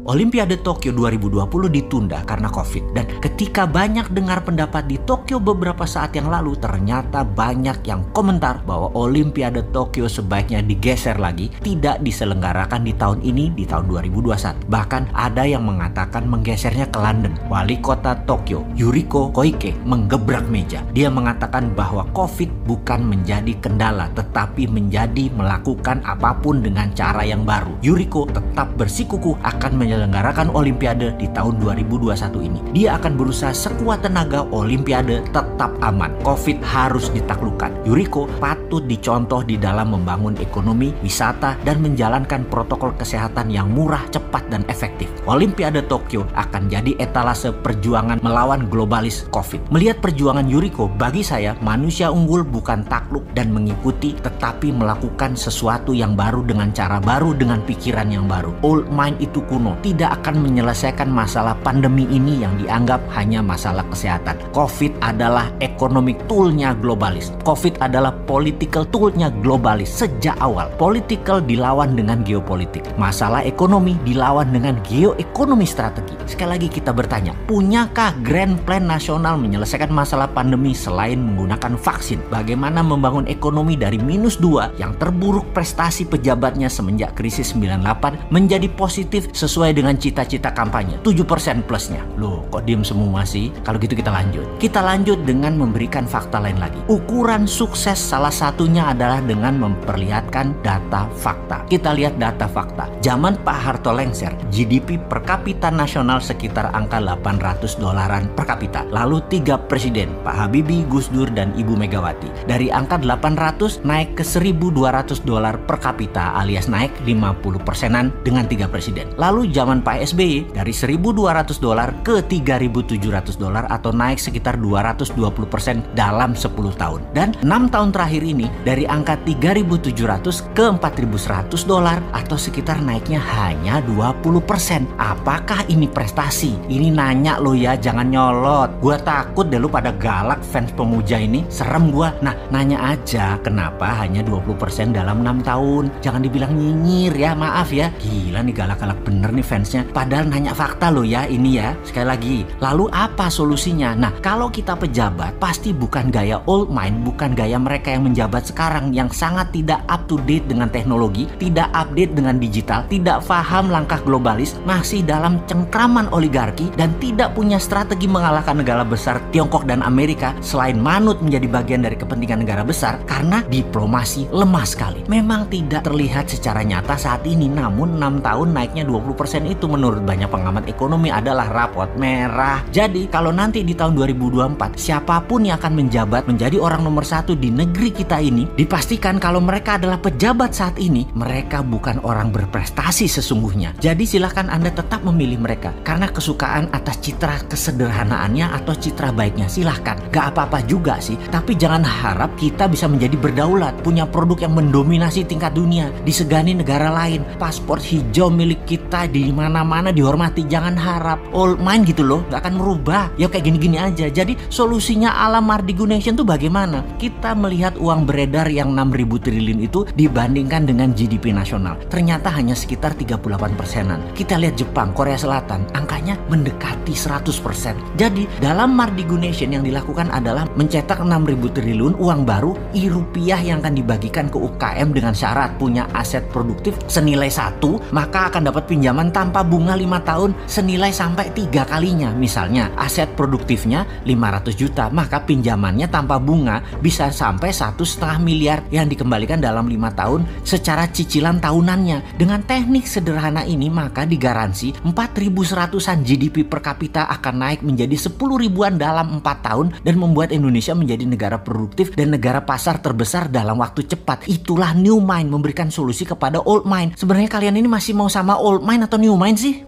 Olimpiade Tokyo 2020 ditunda karena COVID. Dan ketika banyak dengar pendapat di Tokyo beberapa saat yang lalu, ternyata banyak yang komentar bahwa Olimpiade Tokyo sebaiknya digeser lagi, tidak diselenggarakan di tahun ini, di tahun 2021. Bahkan ada yang mengatakan menggesernya ke London. Wali kota Tokyo, Yuriko Koike, menggebrak meja. Dia mengatakan bahwa COVID bukan menjadi kendala, tetapi menjadi melakukan apapun dengan cara yang baru. Yuriko tetap bersikukuh akan menyelenggarakan Olimpiade di tahun 2021 ini. Dia akan berusaha sekuat tenaga Olimpiade tetap aman. COVID harus ditaklukkan. Yuriko patut dicontoh di dalam membangun ekonomi, wisata, dan menjalankan protokol kesehatan yang murah, cepat, dan efektif. Olimpiade Tokyo akan jadi etalase perjuangan melawan globalis COVID. Melihat perjuangan Yuriko, bagi saya manusia unggul bukan takluk dan mengikuti, tetapi melakukan sesuatu yang baru dengan cara baru, dengan pikiran yang baru. Old mind itu kuno, tidak akan menyelesaikan masalah pandemi ini yang dianggap hanya masalah kesehatan. COVID adalah economic toolnya globalis. COVID adalah political toolnya globalis. Sejak awal, political dilawan dengan geopolitik. Masalah ekonomi dilawan dengan geoekonomi strategi. Sekali lagi kita bertanya, punyakah grand plan nasional menyelesaikan masalah pandemi selain menggunakan vaksin? Bagaimana membangun ekonomi dari -2 yang terburuk prestasi pejabatnya semenjak krisis 98 menjadi positif sesuai dengan cita-cita kampanye 7% plusnya. Loh, kok diem semua sih? Kalau gitu kita lanjut. Kita lanjut dengan memberikan fakta lain lagi. Ukuran sukses salah satunya adalah dengan memperlihatkan data fakta. Kita lihat data fakta. Zaman Pak Harto lengser, GDP per kapita nasional sekitar angka $800 per kapita. Lalu 3 presiden, Pak Habibie, Gus Dur, dan Ibu Megawati. Dari angka 800 naik ke $1.200 per kapita, alias naik 50%-an dengan 3 presiden. Lalu zaman Pak SBY dari $1.200 ke $3.700 atau naik sekitar 220% dalam 10 tahun. Dan 6 tahun terakhir ini dari angka $3.700 ke $4.100 atau sekitar naiknya hanya 20%. Apakah ini prestasi? Ini nanya lo ya, jangan nyolot. Gua takut deh lu pada galak fans pemuja ini, serem gua. Nah, nanya aja kenapa hanya 20% dalam 6 tahun. Jangan dibilang nyinyir ya, maaf ya. Gila nih, galak-galak bener nih fansnya. Padahal nanya fakta lo ya ini ya. Sekali lagi, lalu apa solusinya? Nah, kalau kita pejabat pasti bukan gaya old mind, bukan gaya mereka yang menjabat sekarang yang sangat tidak up to date dengan teknologi, tidak update dengan digital, tidak paham langkah globalis, masih dalam cengkraman oligarki, dan tidak punya strategi mengalahkan negara besar Tiongkok dan Amerika selain manut menjadi bagian dari kepentingan negara besar karena diplomasi lemah sekali. Memang tidak terlihat secara nyata saat ini, namun 6 tahun naiknya 20% itu menurut banyak pengamat ekonomi adalah rapot merah. Jadi kalau nanti di tahun 2024 siapapun yang akan menjabat menjadi orang nomor 1 di negeri kita ini, dipastikan kalau mereka adalah pejabat saat ini, mereka bukan orang berprestasi sesungguhnya. Jadi silahkan Anda tetap memilih mereka karena kesukaan atas citra kesederhanaannya atau citra baiknya, silahkan. Gak apa-apa juga sih, tapi jangan harap kita bisa menjadi berdaulat, punya produk yang mendominasi tingkat dunia, disegani negara lain, paspor hijau milik kita di mana-mana dihormati. Jangan harap old mind gitu loh, gak akan merubah. Ya kayak gini-gini aja. Jadi solusinya ala Mardigu Nation tuh bagaimana? Kita melihat uang beredar yang 6.000 triliun itu dibandingkan dengan GDP nasional, ternyata hanya sekitar 38%-an. Kita lihat Jepang, Korea Selatan, angkanya mendekati 100%. Jadi dalam Mardigu Nation yang dilakukan adalah mencetak 6.000 triliun uang baru rupiah yang akan dibagikan ke UKM dengan syarat punya aset produktif senilai 1, maka akan dapat pinjaman tanpa bunga 5 tahun senilai sampai 3 kalinya. Misalnya aset produktifnya 500 juta, maka pinjamannya tanpa bunga bisa sampai 1,5 miliar yang dikembalikan dalam 5 tahun secara cicilan tahunannya. Dengan teknik sederhana ini maka digaransi 4.100-an GDP per kapita akan naik menjadi 10.000-an dalam 4 tahun dan membuat Indonesia menjadi negara produktif dan negara pasar terbesar dalam waktu cepat. Itulah new mind, memberikan solusi kepada old mind. Sebenarnya kalian ini masih mau sama old mind atau new mind sih?